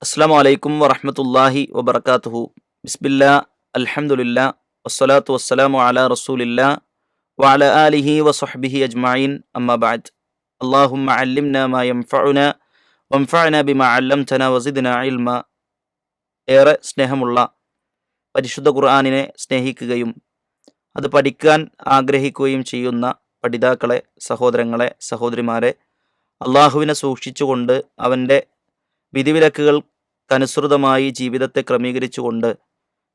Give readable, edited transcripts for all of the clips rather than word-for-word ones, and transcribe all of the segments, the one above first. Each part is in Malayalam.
അസ്സലാമു അലൈക്കും വറഹ്മത്തുള്ളാഹി വബറകാതുഹു. ബിസ്മില്ലാ, അൽഹംദുലില്ലാ, വസ്സലാത്തു വസ്സലാമു അലാ റസൂലില്ലാ വഅലാ ആലിഹി വസ്വഹ്ബിഹി അജ്മഈൻ. അമ്മാ ബഅദ്. അല്ലാഹുമ്മ അല്ലിംനാ മാ യൻഫഉനാ വൻഫഅനാ ബിമാ അല്ലംതനാ വസിദ്നാ ഇൽമാ. ഏറെ സ്നേഹമുള്ള പരിശുദ്ധ ഖുർആനിനെ സ്നേഹിക്കുകയും അത് പഠിക്കാൻ ആഗ്രഹിക്കുകയും ചെയ്യുന്ന പഠിതാക്കളെ, സഹോദരങ്ങളെ, സഹോദരിമാരെ, അള്ളാഹുവിനെ സൂക്ഷിച്ചുകൊണ്ട് അവൻ്റെ വിധിവിലക്കുകൾക്കനുസൃതമായി ജീവിതത്തെ ക്രമീകരിച്ചുകൊണ്ട്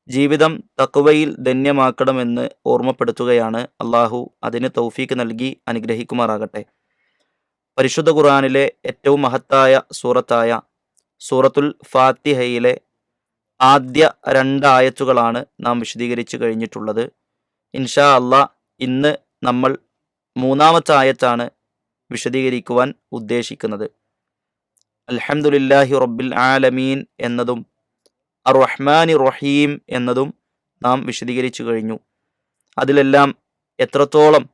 ജീവിതം തഖ്വയിൽ ധന്യമാക്കണമെന്ന് ഓർമ്മപ്പെടുത്തുകയാണ്. അള്ളാഹു അതിന് തൗഫീക്ക് നൽകി അനുഗ്രഹിക്കുമാറാകട്ടെ. പരിശുദ്ധ ഖുർആനിലെ ഏറ്റവും മഹത്തായ സൂറത്തായ സൂറത്തുൽ ഫാത്തിഹയിലെ ആദ്യ 2 ആയത്തുകളാണ് നാം വിശദീകരിച്ചു കഴിഞ്ഞിട്ടുള്ളത്. ഇൻഷാ അള്ളാഹ് ഇന്ന് നമ്മൾ 3-ാമത്തെ ആയത്താണ് വിശദീകരിക്കുവാൻ ഉദ്ദേശിക്കുന്നത്. അൽഹംദുലില്ലാഹി റബ്ബിൽ ആലമീൻ എന്നതും അർ റഹ്മാനി റഹീം എന്നതും നാം വിശദീകരിച്ചു കഴിഞ്ഞു. അതിലെല്ലാം എത്രത്തോളം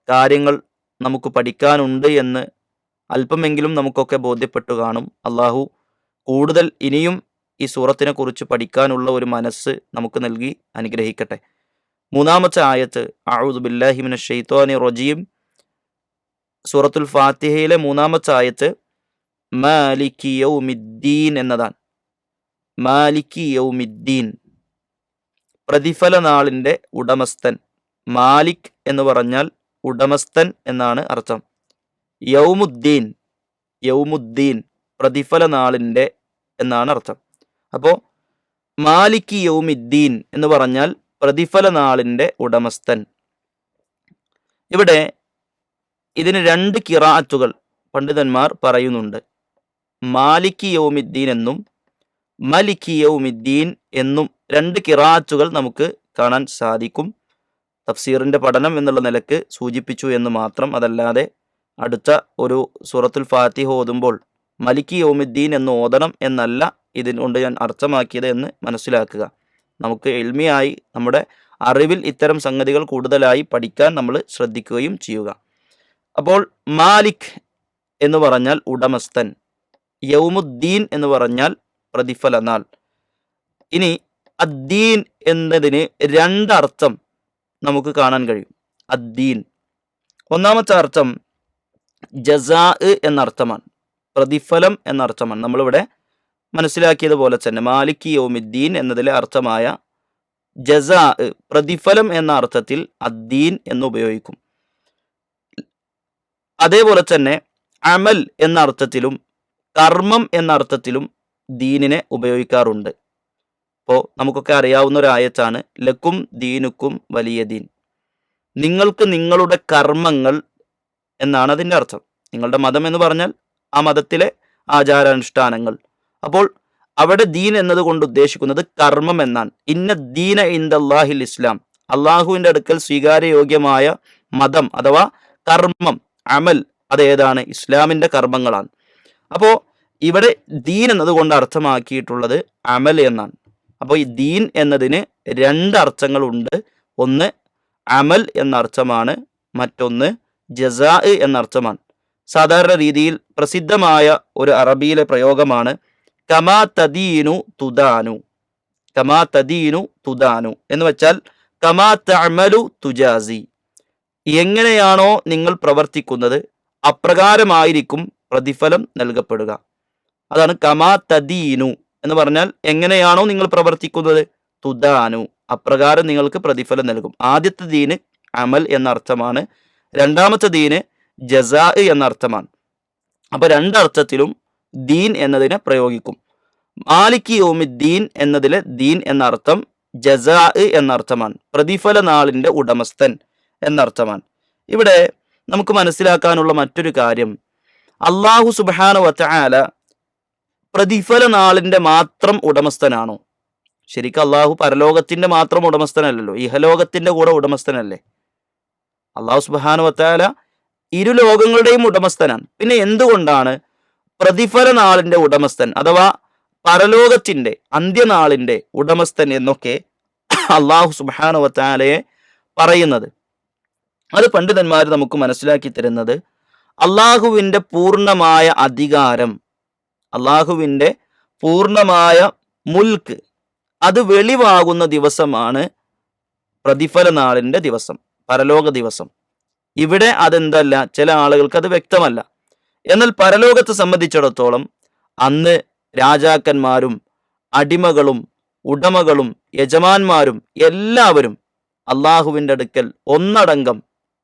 കാര്യങ്ങൾ നമുക്ക് പഠിക്കാനുണ്ട് എന്ന് അല്പമെങ്കിലും നമുക്കൊക്കെ ബോധ്യപ്പെട്ടു കാണും. അള്ളാഹു കൂടുതൽ ഇനിയും ഈ സൂറത്തിനെ കുറിച്ച് പഠിക്കാനുള്ള ഒരു മനസ്സ് നമുക്ക് നൽകി അനുഗ്രഹിക്കട്ടെ. 3-ാമത്തെ ആയത്ത് അഊദു ബില്ലാഹി മിനശ് ശൈത്വാനിർ റജീം, സൂറത്തുൽ ഫാത്തിഹയിലെ 3-ാമത്തെ ആയത്ത് മാലികി യൗമിദ്ദീൻ എന്നതാണ്. മാലികി യൗമിദ്ദീൻ, പ്രതിഫല നാളിൻ്റെ ഉടമസ്ഥൻ. മാലിക് എന്ന് പറഞ്ഞാൽ ഉടമസ്ഥൻ എന്നാണ് അർത്ഥം. യൗമുദ്ദീൻ, യൗമുദ്ദീൻ പ്രതിഫല നാളിൻ്റെ എന്നാണ് അർത്ഥം. അപ്പോൾ മാലികി യൗമിദ്ദീൻ എന്ന് പറഞ്ഞാൽ പ്രതിഫല നാളിൻ്റെ ഉടമസ്ഥൻ. ഇവിടെ ഇതിന് 2 ഖിറാഅത്തുകൾ പണ്ഡിതന്മാർ പറയുന്നുണ്ട്. മാലികി യൗമിദ്ദീൻ എന്നും മലികി യൗമിദ്ദീൻ എന്നും 2 ഖിറാഅത്തുകൾ നമുക്ക് കാണാൻ സാധിക്കും. തഫ്സീറിൻ്റെ പഠനം എന്നുള്ള നിലക്ക് സൂചിപ്പിച്ചു എന്ന് മാത്രം. അതല്ലാതെ അടുത്ത ഒരു സൂറത്തുൽ ഫാത്തിഹ ഓതുമ്പോൾ മലികി യൗമിദ്ദീൻ എന്ന് ഓതണം എന്നല്ല ഇതിനുകൊണ്ട് ഞാൻ അർത്ഥമാക്കിയത് എന്ന് മനസ്സിലാക്കുക. നമുക്ക് ഇൽമിയായി നമ്മുടെ അറിവിൽ ഇത്തരം സംഗതികൾ കൂടുതലായി പഠിക്കാൻ നമ്മൾ ശ്രദ്ധിക്കുകയും ചെയ്യുക. അപ്പോൾ മാലിക് എന്ന് പറഞ്ഞാൽ ഉടമസ്ഥൻ, യൗമുദ്ദീൻ എന്ന് പറഞ്ഞാൽ പ്രതിഫല നാൾ. ഇനി അദ്ദീൻ എന്നതിന് 2 അർത്ഥം നമുക്ക് കാണാൻ കഴിയും. അദ്ദീൻ, 1-ാമത്തെ അർത്ഥം ജസാ എന്നർത്ഥമാണ്, പ്രതിഫലം എന്നർത്ഥമാണ്. നമ്മളിവിടെ മനസ്സിലാക്കിയതുപോലെ തന്നെ മാലികി യൗമിദ്ദീൻ എന്നതിലെ അർത്ഥമായ ജസാ, പ്രതിഫലം എന്ന അർത്ഥത്തിൽ അദ്ദീൻ എന്ന് ഉപയോഗിക്കും. അതേപോലെ തന്നെ അമൽ എന്ന അർത്ഥത്തിലും കർമ്മം എന്ന അർത്ഥത്തിലും ദീനിനെ ഉപയോഗിക്കാറുണ്ട്. അപ്പോൾ നമുക്കൊക്കെ അറിയാവുന്ന ഒരു ആയത്താണ് ലക്കും ദീനുക്കും വലിയ ദീൻ. നിങ്ങൾക്ക് നിങ്ങളുടെ കർമ്മങ്ങൾ എന്നാണ് അതിൻ്റെ അർത്ഥം. നിങ്ങളുടെ മതം എന്ന് പറഞ്ഞാൽ ആ മതത്തിലെ ആചാരാനുഷ്ഠാനങ്ങൾ. അപ്പോൾ അവിടെ ദീൻ എന്നതുകൊണ്ട് ഉദ്ദേശിക്കുന്നത് കർമ്മം എന്നാണ്. ഇന്ന ദീന ഇൻദല്ലാഹിൽ ഇസ്ലാം, അള്ളാഹുവിൻ്റെ അടുക്കൽ സ്വീകാര്യയോഗ്യമായ മതം അഥവാ കർമ്മം, അമൽ, അതേതാണ്? ഇസ്ലാമിൻ്റെ കർമ്മങ്ങളാണ്. അപ്പോൾ ഇവിടെ ദീൻ എന്നതുകൊണ്ട് അർത്ഥമാക്കിയിട്ടുള്ളത് അമൽ എന്നാണ്. അപ്പോൾ ഈ ദീൻ എന്നതിന് 2 അർത്ഥങ്ങളുണ്ട്. ഒന്ന് അമൽ എന്ന അർത്ഥമാണ്, മറ്റൊന്ന് ജസാ എന്നർത്ഥമാണ്. സാധാരണ രീതിയിൽ പ്രസിദ്ധമായ ഒരു അറബിയിലെ പ്രയോഗമാണ് കമാ തദീനു തുദാനു. കമാ തദീനു തുദാനു എന്ന് വെച്ചാൽ കമാ തഅമലു തുജാസി. എങ്ങനെയാണോ നിങ്ങൾ പ്രവർത്തിക്കുന്നത് അപ്രകാരമായിരിക്കും പ്രതിഫലം നൽകപ്പെടുക. അതാണ് കമാ തദീനു എന്ന് പറഞ്ഞാൽ എങ്ങനെയാണോ നിങ്ങൾ പ്രവർത്തിക്കുന്നത് തുദാനു, അപ്രകാരം നിങ്ങൾക്ക് പ്രതിഫലം നൽകും. ആദ്യത്തെ ദീന് അമൽ എന്ന അർത്ഥമാണ്, 2-ാമത്തെ ദീന് ജസാ എന്ന അർത്ഥമാണ്. അപ്പോൾ 2 അർത്ഥത്തിലും ദീൻ എന്നതിനെ പ്രയോഗിക്കും. മാലികി യൗമിദ്ദീൻ എന്നതിലെ ദീൻ എന്ന അർത്ഥം ജസാ എന്ന അർത്ഥമാണ്, പ്രതിഫല നാളിൻ്റെ ഉടമസ്ഥൻ എന്നർത്ഥമാണ്. ഇവിടെ നമുക്ക് മനസ്സിലാക്കാനുള്ള മറ്റൊരു കാര്യം, അള്ളാഹു സുബ്ഹാനഹു വ തആല പ്രതിഫല നാളിൻ്റെ മാത്രം ഉടമസ്ഥനാണോ? ശരിക്കും അള്ളാഹു പരലോകത്തിൻ്റെ മാത്രം ഉടമസ്ഥനല്ലല്ലോ, ഇഹലോകത്തിൻ്റെ കൂടെ ഉടമസ്ഥനല്ലേ? അള്ളാഹു സുബ്ഹാനഹു വ തആല 2 ലോകങ്ങളുടെയും ഉടമസ്ഥനാണ്. പിന്നെ എന്തുകൊണ്ടാണ് പ്രതിഫല നാളിൻ്റെ ഉടമസ്ഥൻ അഥവാ പരലോകത്തിൻ്റെ അന്ത്യനാളിൻ്റെ ഉടമസ്ഥൻ എന്നൊക്കെ അള്ളാഹു സുബ്ഹാനഹു വ തആലയെ പറയുന്നത്? അത് പണ്ഡിതന്മാർ നമുക്ക് മനസ്സിലാക്കി തരുന്നത് അള്ളാഹുവിൻ്റെ പൂർണ്ണമായ അധികാരം, അള്ളാഹുവിൻ്റെ പൂർണ്ണമായ മുൽക്ക് അത് വെളിവാകുന്ന ദിവസമാണ് പ്രതിഫല നാളിന്റെ ദിവസം, പരലോക ദിവസം. ഇവിടെ അതെന്തല്ല, ചില ആളുകൾക്ക് അത് വ്യക്തമല്ല. എന്നാൽ പരലോകത്തെ സംബന്ധിച്ചിടത്തോളം അന്ന് രാജാക്കന്മാരും അടിമകളും ഉടമകളും യജമാന്മാരും എല്ലാവരും അള്ളാഹുവിൻ്റെ അടുക്കൽ ഒന്നടങ്കം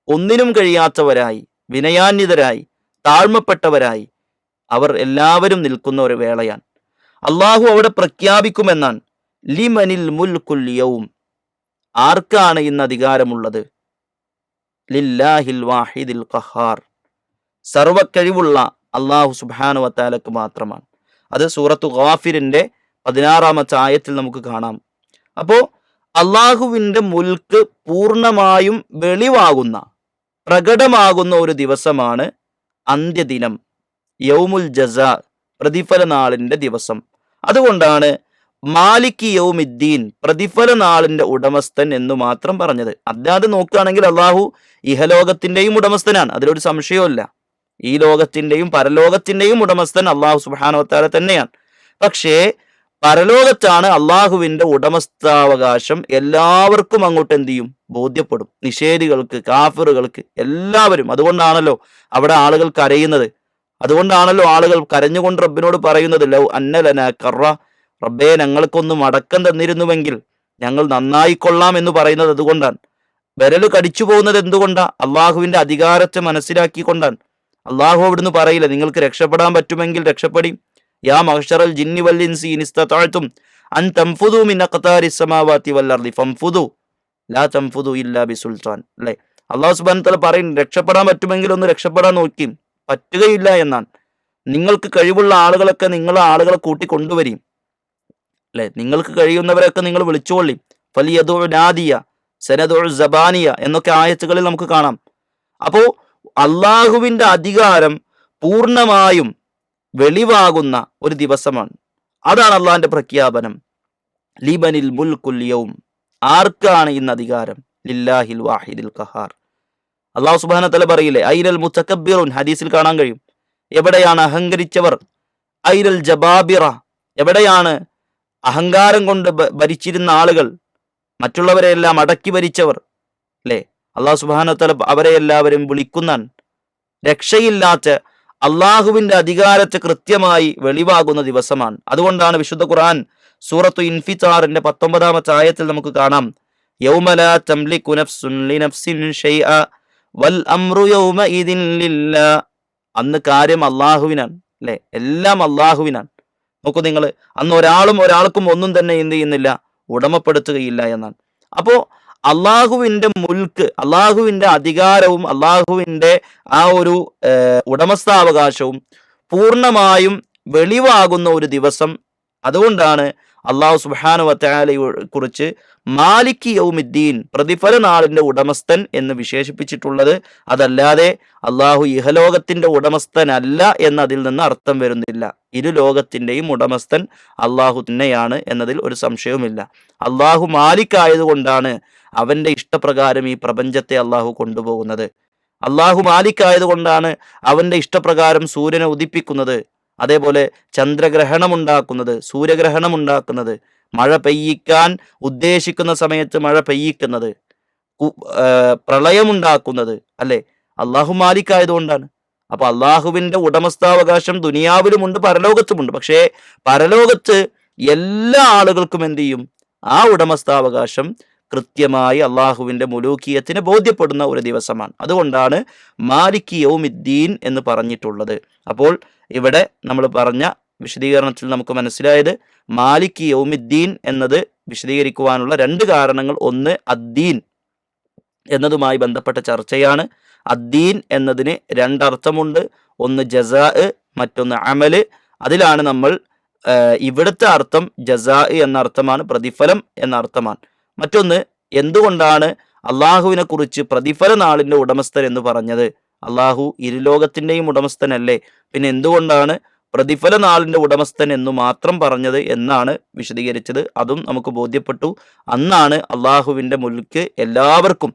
ഒന്നിനും കഴിയാത്തവരായി, വിനയാന്വിതരായി, താഴ്മപ്പെട്ടവരായി അവർ എല്ലാവരും നിൽക്കുന്ന ഒരു വേളയാണ്. അള്ളാഹു അവിടെ പ്രഖ്യാപിക്കുമെന്നാണ്, ലിമനിൽ മുൽക്കുൽ യൗം, ആർക്കാണ് ഇന്ന് അധികാരമുള്ളത്? ലില്ലാഹിൽ വാഹിദിൽ ഖഹാർ, സർവക്കഴിവുള്ള അള്ളാഹു സുബ്ഹാനഹു വ തആലക്ക് മാത്രമാണ്. അത് സൂറത്തു ഗാഫിറിന്റെ 16-ാമത്തെ ആയത്തിൽ നമുക്ക് കാണാം. അപ്പോൾ അള്ളാഹുവിൻ്റെ മുൽക്ക് പൂർണ്ണമായും വെളിവാകുന്ന, പ്രകടമാകുന്ന ഒരു ദിവസമാണ് അന്ത്യദിനം, യൗമുൽ ജസാ, പ്രതിഫല നാളിന്റെ ദിവസം. അതുകൊണ്ടാണ് മാലിക് യൗമിദ്ദീൻ, പ്രതിഫല നാളിന്റെ ഉടമസ്ഥൻ എന്ന് മാത്രം പറഞ്ഞത്. അല്ലാതെ നോക്കുകയാണെങ്കിൽ അള്ളാഹു ഇഹലോകത്തിന്റെയും ഉടമസ്ഥനാണ്, അതിലൊരു സംശയവുമില്ല. ഈ ലോകത്തിന്റെയും പരലോകത്തിന്റെയും ഉടമസ്ഥൻ അള്ളാഹു സുബ്ഹാനഹു വ തആല തന്നെയാണ്. പക്ഷേ പരലോകത്താണ് അള്ളാഹുവിന്റെ ഉടമസ്ഥാവകാശം എല്ലാവർക്കും അങ്ങോട്ട് എന്ത് ചെയ്യും, ബോധ്യപ്പെടും. നിഷേധികൾക്ക്, കാഫിറുകൾക്ക്, എല്ലാവരും. അതുകൊണ്ടാണല്ലോ അവിടെ ആളുകൾ കരയുന്നത്. അതുകൊണ്ടാണല്ലോ ആളുകൾ കരഞ്ഞുകൊണ്ട് റബ്ബിനോട് പറയുന്നത്, ലൗ അന്നലന കറ, റബ്ബേ ഞങ്ങൾക്കൊന്ന് മടക്കം തന്നിരുന്നുവെങ്കിൽ ഞങ്ങൾ നന്നായിക്കൊള്ളാം എന്ന് പറയുന്നത്. അതുകൊണ്ടാണ് വിരല് കടിച്ചു പോകുന്നത്. എന്തുകൊണ്ടാ? അള്ളാഹുവിന്റെ അധികാരത്തെ മനസ്സിലാക്കിക്കൊണ്ടാണ്. അള്ളാഹു അവിടുന്ന് പറയില്ല നിങ്ങൾക്ക് രക്ഷപ്പെടാൻ പറ്റുമെങ്കിൽ രക്ഷപ്പെടി, യാ മഹ്ശറൽ ജിന്നി വൽ ഇൻസി ഇൻ ഇസ്തതഅ്തും അൻ തൻഫുദു മിൻ അഖ്താരിസ് സമാവാതി വൽ അർളി ഫൻഫുദു ലാ തൻഫുദു ഇല്ലാ ബിസുൽത്താൻ. അല്ലേ, അള്ളാഹു സുബ്ഹാനഹു വ തആല പറയും രക്ഷപ്പെടാൻ പറ്റുമെങ്കിൽ ഒന്ന് രക്ഷപ്പെടാൻ നോക്കി, പറ്റുകയില്ല എന്നാണ്. നിങ്ങൾക്ക് കഴിവുള്ള ആളുകളൊക്കെ നിങ്ങൾ ആളുകളെ കൂട്ടിക്കൊണ്ടുവരും. അല്ലെ, നിങ്ങൾക്ക് കഴിയുന്നവരെയൊക്കെ നിങ്ങൾ വിളിച്ചുകൊള്ളി. ഫലിയദു നാദിയ സനദു സബാനിയ എന്നൊക്കെ ആയത്തുകളിൽ നമുക്ക് കാണാം. അപ്പോ അള്ളാഹുവിന്റെ അധികാരം പൂർണ്ണമായും വെളിവാകുന്ന ഒരു ദിവസമാണ്. അതാണ് അള്ളാഹിന്റെ പ്രഖ്യാപനം. ലിബനിൽ മുൽക്കുൽ യൗം, ആർക്കാണ് ഇന്ന് അധികാരം? ലില്ലാഹിൽ വാഹിദിൽ ഖഹാർ. അള്ളാഹു സുബ്ഹാനഹു വ തആല പറയില്ലേ, ഐനൽ മുതകബ്ബിറുൻ, ഹദീസിൽ കാണാൻ കഴിയും. എവിടെയാണ് അഹങ്കരിച്ചവർ? ഐനൽ ജബാബിറ, എവിടെയാണ് അഹങ്കാരം കൊണ്ട് ഭരിച്ചിരുന്ന ആളുകൾ, മറ്റുള്ളവരെയെല്ലാം അടക്കി ഭരിച്ചവർ? അല്ലേ, അള്ളാഹു സുബ്ഹാനഹു വ തആല അവരെ എല്ലാവരും വിളിക്കുന്നാൻ. രക്ഷയില്ലാത്ത അള്ളാഹുവിന്റെ അധികാരത്തെ കൃത്യമായി വെളിവാകുന്ന ദിവസമാണ്. അതുകൊണ്ടാണ് വിശുദ്ധ ഖുർആൻ സൂറത്തു ഇൻഫിതാറിന്റെ 19-ാമത്തെ ആയത്തിൽ നമുക്ക് കാണാം, യൗമ ലാ തംലികു നഫ്സുൻ ലിനഫ്സിൻ ഷൈഅ വൽ അംറു യൗമഇദിൻ ലില്ലാ. അന്ന് കാര്യം അള്ളാഹുവിനാണ്. അല്ലെ, എല്ലാം അള്ളാഹുവിനാണ്. നോക്കൂ നിങ്ങൾ, അന്ന് ഒരാളും ഒരാൾക്കും ഒന്നും തന്നെ എന്ത് ചെയ്യുന്നില്ല, ഉടമപ്പെടുത്തുകയില്ല എന്നാണ്. അപ്പോ അള്ളാഹുവിന്റെ മുൽക്ക്, അള്ളാഹുവിന്റെ അധികാരവും അള്ളാഹുവിന്റെ ആ ഒരു ഉടമസ്ഥാവകാശവും പൂർണ്ണമായും വെളിവാകുന്ന ഒരു ദിവസം. അതുകൊണ്ടാണ് അള്ളാഹു സുബ്ഹാനഹു വ തആലയെ കുറിച്ച് മാലിക് യൗമിദ്ദീൻ, പ്രതിഫല നാളിന്റെ ഉടമസ്ഥൻ എന്ന് വിശേഷിപ്പിച്ചിട്ടുള്ളത്. അതല്ലാതെ അള്ളാഹു ഇഹലോകത്തിന്റെ ഉടമസ്ഥനല്ല എന്നതിൽ നിന്ന് അർത്ഥം വരുന്നില്ല. ഇരു ലോകത്തിന്റെയും ഉടമസ്ഥൻ അള്ളാഹു തന്നെയാണ് എന്നതിൽ ഒരു സംശയവുമില്ല. അള്ളാഹു മാലിക് ആയതുകൊണ്ടാണ് അവന്റെ ഇഷ്ടപ്രകാരം ഈ പ്രപഞ്ചത്തെ അള്ളാഹു കൊണ്ടുപോകുന്നത്. അള്ളാഹു മാലിക് ആയതുകൊണ്ടാണ് അവന്റെ ഇഷ്ടപ്രകാരം സൂര്യനെ ഉദിപ്പിക്കുന്നത്, അതേപോലെ ചന്ദ്രഗ്രഹണം ഉണ്ടാക്കുന്നത്, സൂര്യഗ്രഹണം ഉണ്ടാക്കുന്നത്, മഴ പെയ്യിക്കാൻ ഉദ്ദേശിക്കുന്ന സമയത്ത് മഴ പെയ്യിക്കുന്നത്, പ്രളയമുണ്ടാക്കുന്നത്. അല്ലെ, അള്ളാഹു മാലിക് ആയതുകൊണ്ടാണ്. അപ്പൊ അള്ളാഹുവിന്റെ ഉടമസ്ഥാവകാശം ദുനിയാവിലുമുണ്ട്, പരലോകത്തുമുണ്ട്. പക്ഷേ പരലോകത്ത് എല്ലാ ആളുകൾക്കും എന്ത് ചെയ്യും? ആ ഉടമസ്ഥാവകാശം കൃത്യമായി അള്ളാഹുവിന്റെ മുലൂക്കിയത്തിന് ബോധ്യപ്പെടുന്ന ഒരു ദിവസമാണ്. അതുകൊണ്ടാണ് മാലിക് യൗമിദ്ദീൻ എന്ന് പറഞ്ഞിട്ടുള്ളത്. അപ്പോൾ ഇവിടെ നമ്മൾ പറഞ്ഞ വിശദീകരണത്തിൽ നമുക്ക് മനസ്സിലായത്, മാലിക് യൗമിദ്ദീൻ എന്നത് വിശദീകരിക്കുവാനുള്ള 2 കാരണങ്ങൾ. ഒന്ന്, അദ്ദീൻ എന്നതുമായി ബന്ധപ്പെട്ട ചർച്ചയാണ്. അദ്ദീൻ എന്നതിന് 2 അർത്ഥമുണ്ട്. ഒന്ന് ജസാ, മറ്റൊന്ന് അമല്. അതിലാണ് നമ്മൾ ഇവിടുത്തെ അർത്ഥം ജസാ എന്ന അർത്ഥമാണ്, പ്രതിഫലം എന്ന അർത്ഥമാണ്. മറ്റൊന്ന്, എന്തുകൊണ്ടാണ് അള്ളാഹുവിനെ കുറിച്ച് പ്രതിഫല നാളിന്റെ ഉടമസ്ഥൻ എന്ന് പറഞ്ഞത്? അള്ളാഹു ഇരുലോകത്തിന്റെയും ഉടമസ്ഥനല്ലേ, പിന്നെ എന്തുകൊണ്ടാണ് പ്രതിഫല നാളിന്റെ ഉടമസ്ഥൻ എന്നു മാത്രം പറഞ്ഞത് എന്നാണ് വിശദീകരിച്ചത്. അതും നമുക്ക് ബോധ്യപ്പെട്ടു. അന്നാണ് അള്ളാഹുവിന്റെ മുൽക്ക് എല്ലാവർക്കും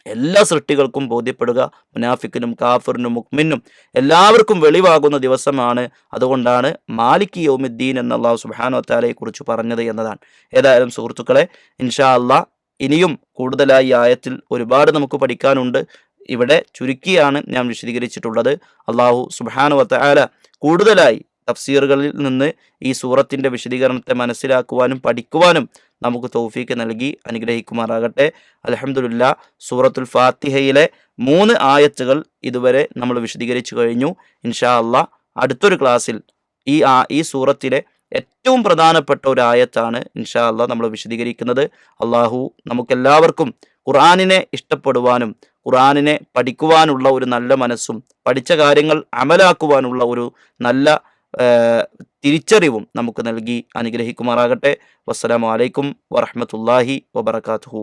എല്ലാ സൃഷ്ടികൾക്കും ബോധ്യപ്പെടുക. മുനാഫിക്കിനും കാഫിറിനും മുഅ്മിനും എല്ലാവർക്കും വെളിവാകുന്ന ദിവസമാണ്. അതുകൊണ്ടാണ് മാലിക് യൗമിദ്ദീൻ എന്ന അല്ലാഹു സുബ്ഹാനഹു വ തആലയെ കുറിച്ച് പറഞ്ഞത് എന്നതാണ്. ഏതായാലും സുഹൃത്തുക്കളെ, ഇൻഷാ അല്ലാഹ് ഇനിയും കൂടുതലായി ആയത്തിൽ ഒരുപാട് നമുക്ക് പഠിക്കാനുണ്ട്. ഇവിടെ ചുരുക്കിയാണ് ഞാൻ വിശദീകരിച്ചിട്ടുള്ളത്. അല്ലാഹു സുബ്ഹാനഹു വ തആല കൂടുതലായി തഫ്സീറുകളിൽ നിന്ന് ഈ സൂറത്തിന്റെ വിശദീകരണത്തെ മനസ്സിലാക്കുവാനും പഠിക്കുവാനും നമുക്ക് തൗഫീക്ക് നൽകി അനുഗ്രഹിക്കുമാറാകട്ടെ. അൽഹംദുലില്ലാ, സൂറത്തുൽ ഫാത്തിഹയിലെ 3 ആയത്തുകൾ ഇതുവരെ നമ്മൾ വിശദീകരിച്ചു കഴിഞ്ഞു. ഇൻഷാ അല്ലാഹ് അടുത്തൊരു ക്ലാസ്സിൽ ഈ സൂറത്തിലെ ഏറ്റവും പ്രധാനപ്പെട്ട ഒരു ആയത്താണ് ഇൻഷാ അല്ലാഹ് നമ്മൾ വിശദീകരിക്കുന്നത്. അള്ളാഹു നമുക്കെല്ലാവർക്കും ഖുർആനിനെ ഇഷ്ടപ്പെടുവാനും ഖുർആനിനെ പഠിക്കുവാനുള്ള ഒരു നല്ല മനസ്സും പഠിച്ച കാര്യങ്ങൾ അമലാക്കുവാനുള്ള ഒരു നല്ല തിരിച്ചറിവും നമുക്ക് നൽകി അനുഗ്രഹിക്കുമാറാകട്ടെ. വസ്സലാമു അലൈക്കും വറഹ്മത്തുള്ളാഹി വബറകാതുഹു.